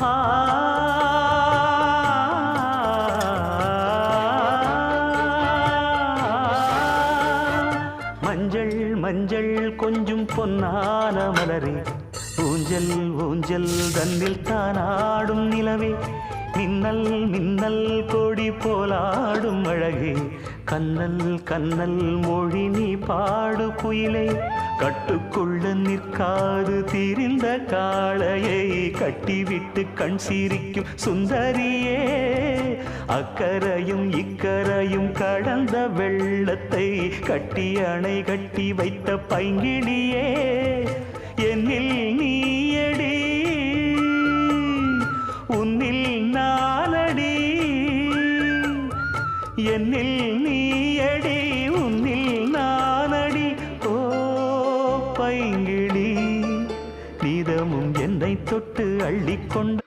ஆ மஞ்சள் மஞ்சள் கொஞ்சம் பொன்னான மலரே ஊஞ்சல் ஊஞ்சல் தன்னில் தானாடும் நிலவே மின்னல் மின்னல் கொடி போலாடும் அழகே கண்ணல் கண்ணல் மொழி நீ பாடு குயிலை கட்டுக்குள்ள நிற்காது திரிந்த காளையை கட்டிவிட்டு கண் சிரிக்கும் சுந்தரியே அக்கரையும் இக்கரையும் கடந்த வெள்ளத்தை கட்டி அணை கட்டி வைத்த பைங்கிளியே என்னில் நீயடி உன்னில் நானடி என்னில் நீயடி உன்னில் நானடி ஓ பைங்கிளி நீதமும் என்னை தொட்டு அள்ளிக்கொண்ட